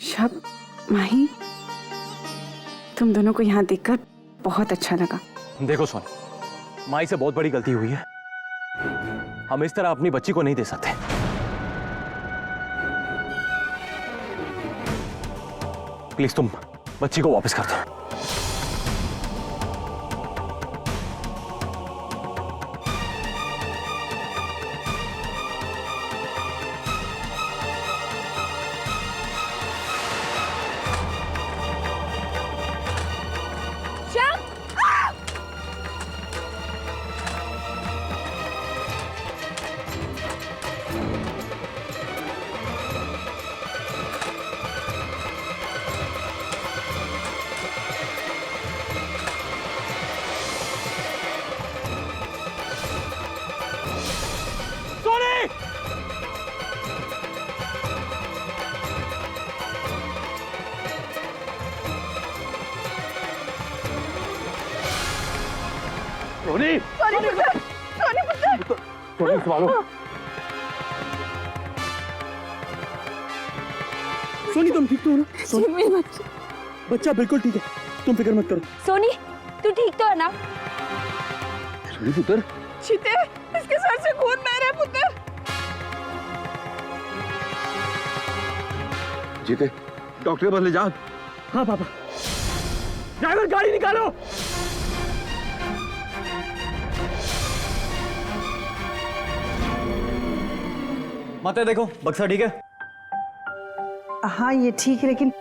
शब, माही, तुम दोनों को यहाँ देखकर बहुत अच्छा लगा। देखो सोनी, माई से बहुत बड़ी गलती हुई है। हम इस तरह अपनी बच्ची को नहीं दे सकते। प्लीज तुम बच्ची को वापस कर दो। सोनी, सोनी पुत्र, सोनी पुत्र, सोनी संभालो। सोनी तुम ठीक तो हो ना? जी मेरी बच्ची। बच्चा बिल्कुल ठीक है, तुम फिक्र मत करो। सोनी, तू ठीक तो है ना? सोनी पुत्र, चीते, इसके सर से खून बह रहा है पुत्र। जीते, डॉक्टर के पास ले जा। हाँ पापा। ड्राइवर गाड़ी निकालो। माते देखो, बक्सा ठीक है? हाँ ये ठीक है, लेकिन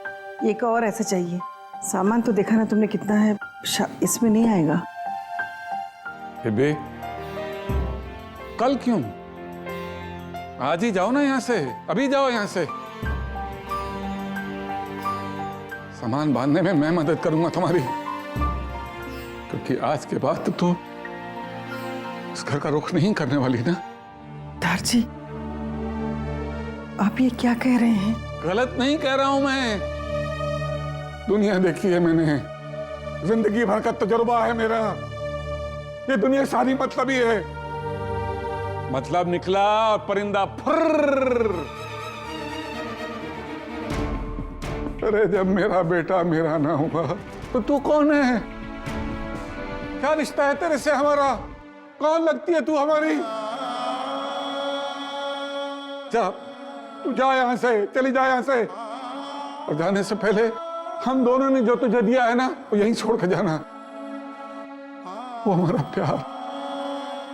एक और ऐसा चाहिए। सामान तो देखा ना तुमने कितना है, इसमें नहीं आएगा। बेबे, कल क्यों? आज ही जाओ ना यहाँ से, अभी जाओ यहाँ से। सामान बांधने में मैं मदद करूंगा तुम्हारी, क्योंकि आज के बाद तो तू इस घर का रुख नहीं करने वाली ना। दारजी, आप ये क्या कह रहे हैं? गलत नहीं कह रहा हूं मैं। दुनिया देखी है मैंने, जिंदगी भर का तजुर्बा है मेरा। ये दुनिया सारी मतलबी है। मतलब निकला और परिंदा फुर्र। अरे जब मेरा बेटा मेरा ना हुआ तो तू कौन है? क्या रिश्ता है तेरे से हमारा? कौन लगती है तू हमारी? जा, तू जा यहां से, चली जा यहां से। और जाने से पहले हम दोनों ने जो तुझे दिया है ना, वो यहीं छोड़ के जाना। वो हमारा प्यार,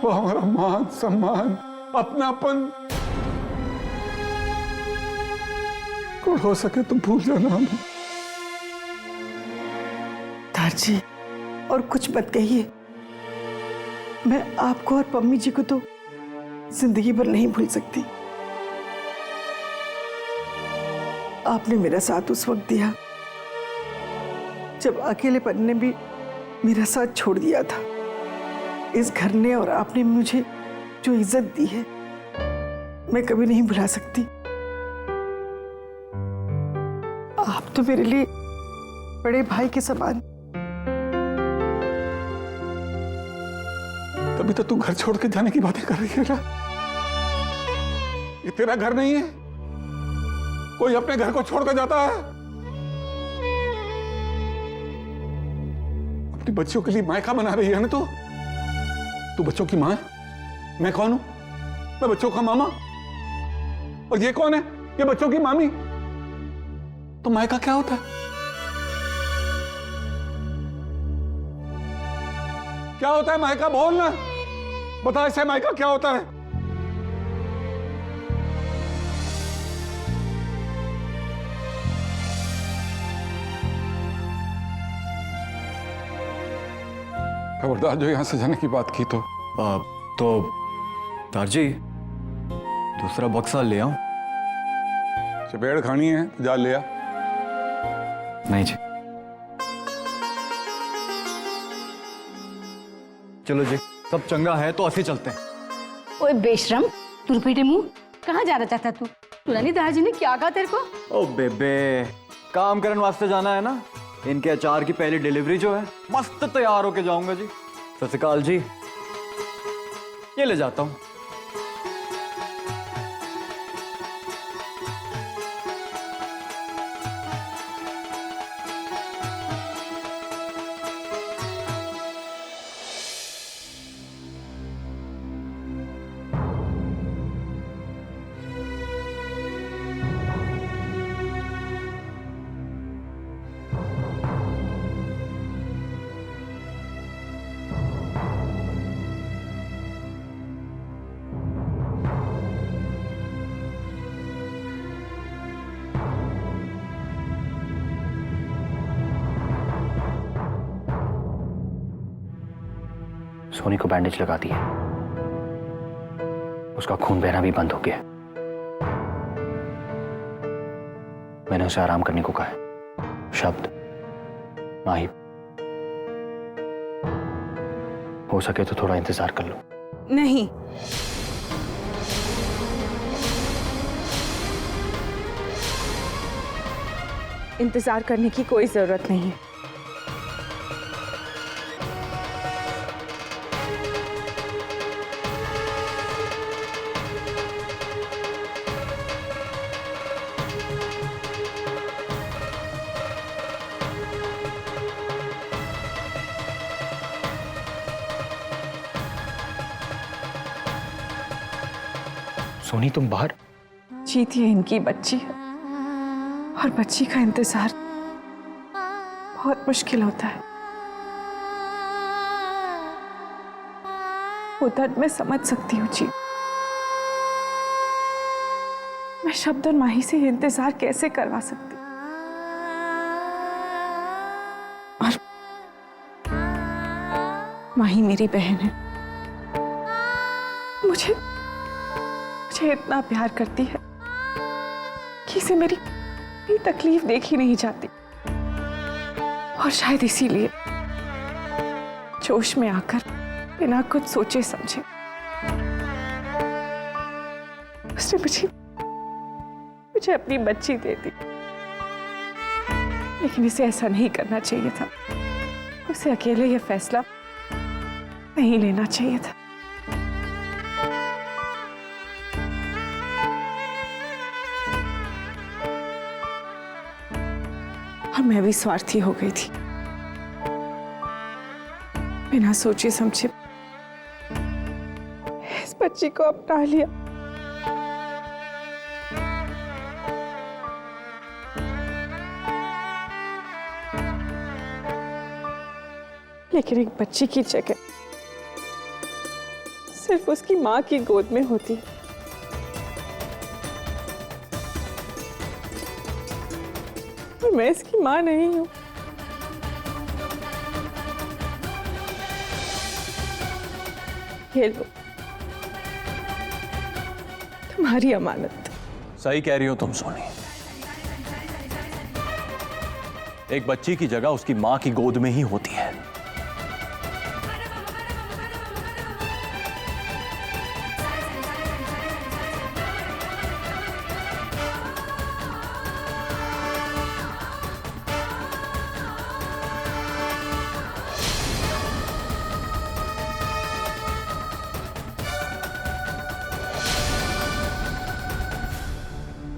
वो हमारा मान सम्मान, अपनापन, कुछ हो सके तो भूल जाना हमें। दारजी, और कुछ मत कहिए। मैं आपको और पम्मी जी को तो जिंदगी भर नहीं भूल सकती। आपने मेरा साथ उस वक्त दिया जब अकेलेपन ने भी मेरा साथ छोड़ दिया था। इस घर ने और आपने मुझे जो इज्जत दी है, मैं कभी नहीं भुला सकती। आप तो मेरे लिए बड़े भाई के समान। तभी तो तू घर छोड़ के जाने की बातें कर रही है ना। ये तेरा घर नहीं है। कोई अपने घर को छोड़कर जाता है? अपनी बच्चियों के लिए मायका बना रही है ना तू? तू बच्चों की मां है, मैं कौन हूं? मैं बच्चों का मामा। और ये कौन है? ये बच्चों की मामी। तो मायका क्या होता है? क्या होता है मायका? बोल ना, बता इसे, मायका क्या होता है? खबरदार जो यहां से जाने की बात की तो दारजी, दूसरा बक्सा ले आऊं? चपेड़ खानी है तो जा ले आ। नहीं जी। चलो जी, सब चंगा है तो असी चलते हैं। ओए बेशरम, तू बेटे मुंह कहाँ जाना चाहता तू? तुरानी दादाजी ने क्या कहा तेरे को? ओ बेबे, काम करने वास्ते जाना है ना। इनके अचार की पहली डिलीवरी जो है, मस्त तैयार होके जाऊंगा जी। सत श्री अकाल जी, ये ले जाता हूं। सोनी को बैंडेज लगा दिया, उसका खून बहना भी बंद हो गया। मैंने उसे आराम करने को कहा है। शब्द, माहिब, हो सके तो थोड़ा इंतजार कर लो। नहीं, इंतजार करने की कोई जरूरत नहीं है। सोनी तुम बाहर? जीती है इनकी बच्ची है और बच्ची का इंतजार बहुत मुश्किल होता है। वो दर्द मैं समझ सकती हूँ जी। मैं शब्द और माही से इंतजार कैसे करवा सकती? और माही मेरी बहन है, मुझे इतना प्यार करती है कि इसे मेरी तकलीफ देखी नहीं जाती। और शायद इसीलिए जोश में आकर बिना कुछ सोचे समझे उसने मुझे अपनी बच्ची दे दी। लेकिन इसे ऐसा नहीं करना चाहिए था। उसे अकेले यह फैसला नहीं लेना चाहिए था। और मैं भी स्वार्थी हो गई थी, बिना सोचे समझे इस बच्ची को अपना लिया। लेकिन एक बच्ची की जगह सिर्फ उसकी माँ की गोद में होती है। और मैं इसकी माँ नहीं हूं। ये लो, तुम्हारी अमानत। सही कह रही हो तुम सोनी। एक बच्ची की जगह उसकी मां की गोद में ही होती है।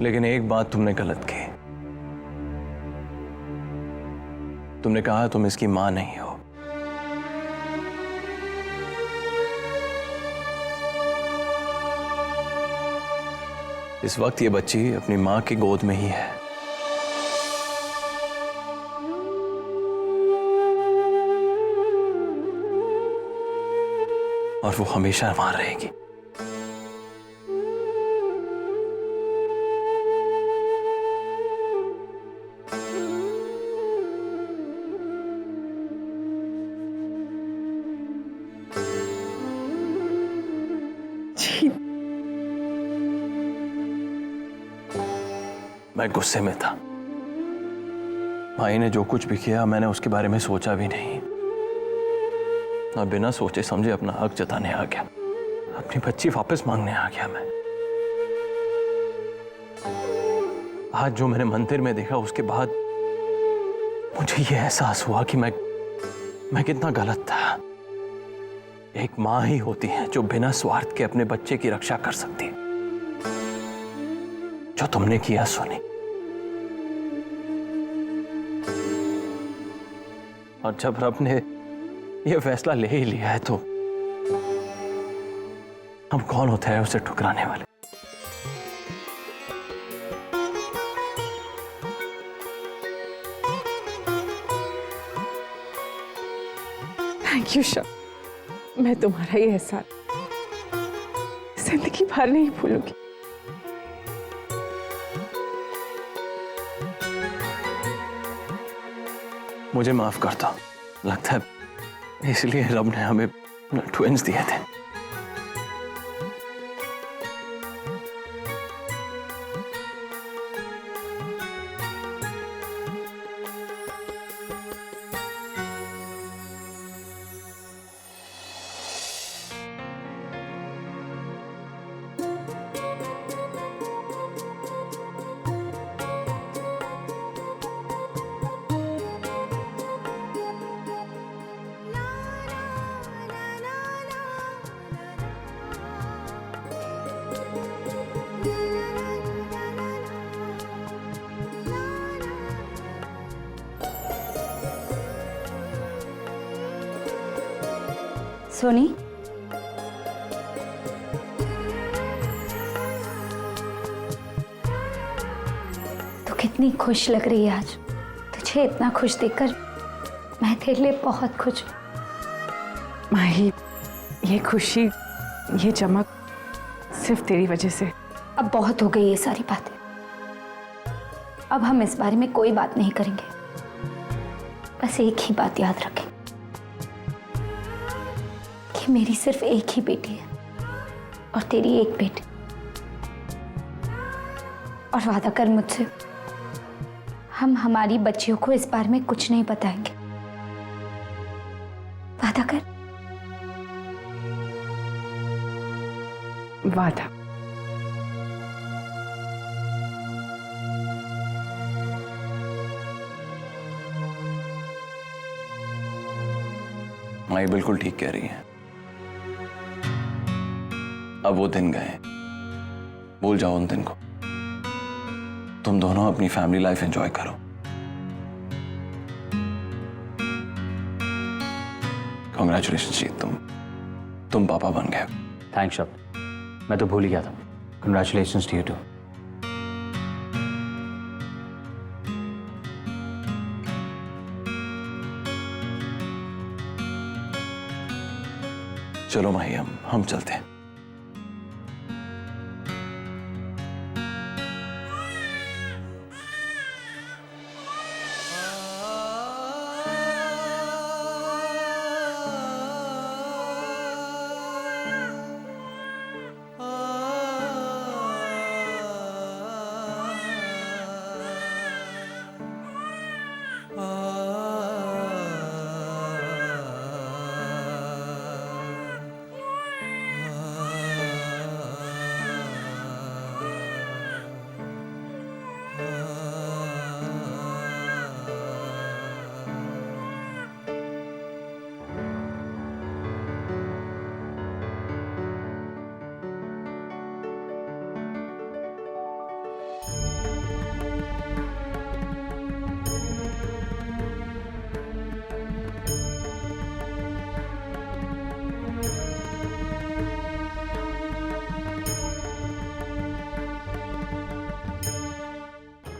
लेकिन एक बात तुमने गलत की। तुमने कहा तुम इसकी मां नहीं हो। इस वक्त ये बच्ची अपनी मां की गोद में ही है। और वो हमेशा वहां रहेगी। मैं गुस्से में था। भाई ने जो कुछ भी किया मैंने उसके बारे में सोचा भी नहीं। और बिना सोचे समझे अपना हक जताने आ गया। अपनी बच्ची वापस मांगने आ गया मैं। आज जो मैंने मंदिर में देखा उसके बाद मुझे यह एहसास हुआ कि मैं कितना गलत था। एक मां ही होती है जो बिना स्वार्थ के अपने बच्चे की रक्षा कर सकती है। जो तुमने किया सोनी। और जब रब ने यह फैसला ले ही लिया है तो हम कौन होते हैं उसे ठुकराने वाले। थैंक यू शब। मैं तुम्हारा ये एहसान जिंदगी भर नहीं भूलूंगी। मुझे माफ कर दो। लगता है इसलिए रब ने हमें ट्विंस दिए थे। सोनी, तू कितनी खुश लग रही है आज। तुझे इतना खुश देखकर मैं तेरे लिए बहुत खुश हूँ। माही, ये खुशी, ये चमक सिर्फ तेरी वजह से। अब बहुत हो गई ये सारी बातें। अब हम इस बारे में कोई बात नहीं करेंगे। बस एक ही बात याद रखें कि मेरी सिर्फ एक ही बेटी है और तेरी एक बेटी। और वादा कर मुझसे, हम हमारी बच्चियों को इस बारे में कुछ नहीं बताएंगे। वादा कर। वादा। माई बिल्कुल ठीक कह रही है। अब वो दिन गए, भूल जाओ उन दिन को। तुम दोनों अपनी फैमिली लाइफ एंजॉय करो। कांग्रेचुलेशन जी, तुम पापा बन गए। थैंक्स शब्द, मैं तो भूल ही गया था। Congratulations to you too. चलो माही, हम चलते हैं।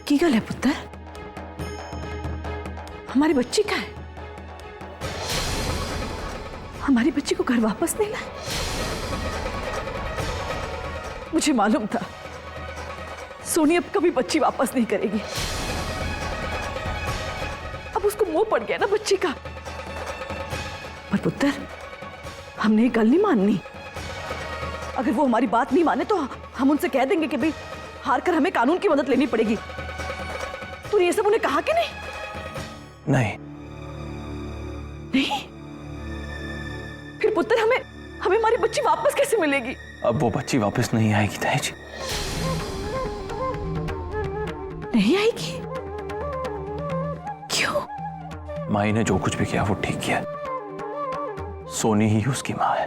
की गल है पुत्र? हमारी बच्ची कहाँ है? हमारी बच्ची को घर वापस नहीं लाए? मुझे मालूम था सोनी अब कभी बच्ची वापस नहीं करेगी। अब उसको मोह पड़ गया ना बच्ची का। पर पुत्र, हमने ये गल नहीं माननी। अगर वो हमारी बात नहीं माने तो हम उनसे कह देंगे कि भाई हार कर हमें कानून की मदद लेनी पड़ेगी। तूने ये सब उन्हें कहा कि नहीं? नहीं। नहीं? फिर पुत्र हमें हमारी बच्ची वापस कैसे मिलेगी? अब वो बच्ची वापस नहीं आएगी दहेज। नहीं आएगी? क्यों? माई ने जो कुछ भी किया वो ठीक किया। सोनी ही उसकी माँ है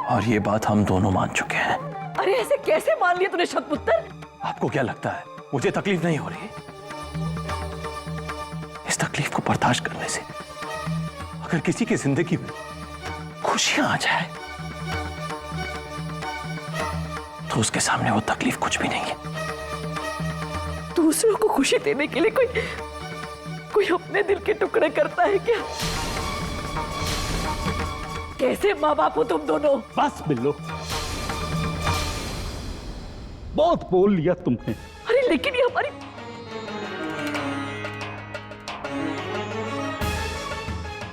और ये बात हम दोनों मान चुके हैं। अरे ऐसे कैसे मान लिया तूने शक पुत्र? आपको क्या लगता है मुझे तकलीफ नहीं हो रही? इस तकलीफ को बर्दाश्त करने से अगर किसी की जिंदगी में खुशियां आ जाए तो उसके सामने वो तकलीफ कुछ भी नहीं है। दूसरों को खुशी देने के लिए कोई अपने दिल के टुकड़े करता है क्या? कैसे माँ बाप हो तुम दोनों? बस बिल्लो, बहुत बोल लिया तुमने। अरे लेकिन ये हमारी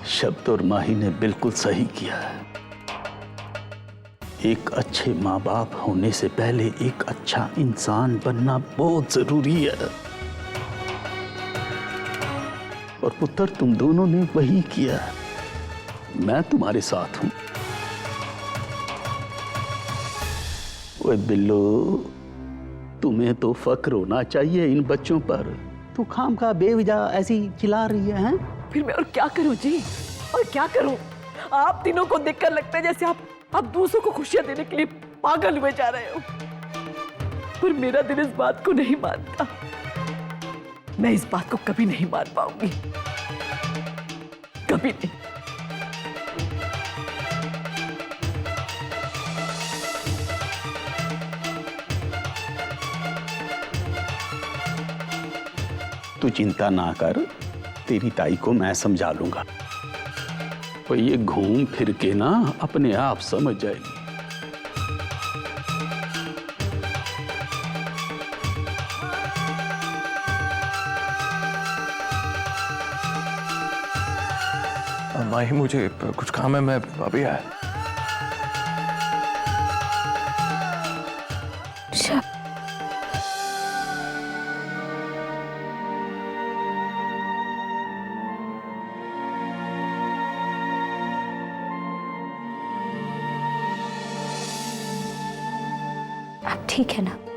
शब्द और माही ने बिल्कुल सही किया है। एक अच्छे माँ बाप होने से पहले एक अच्छा इंसान बनना बहुत जरूरी है। और पुत्र, तुम दोनों ने वही किया। मैं तुम्हारे साथ हूं। ओए बिल्लो, तुम्हें तो फक्र होना चाहिए इन बच्चों पर। तू खाम खा बेवजह ऐसी चिल्ला रही है, हैं? फिर मैं और क्या करूं जी, और क्या करूं? आप तीनों को देखकर लगता है जैसे आप दूसरों को खुशियां देने के लिए पागल हुए जा रहे हो। पर मेरा दिल इस बात को नहीं मानता। मैं इस बात को कभी नहीं मान पाऊंगी, कभी नहीं। तू चिंता ना कर, तेरी ताई को मैं समझा लूंगा। और ये घूम फिर के ना अपने आप समझ जाएगी। माही, मुझे कुछ काम है, मैं अभी आया। अब ठीक है ना?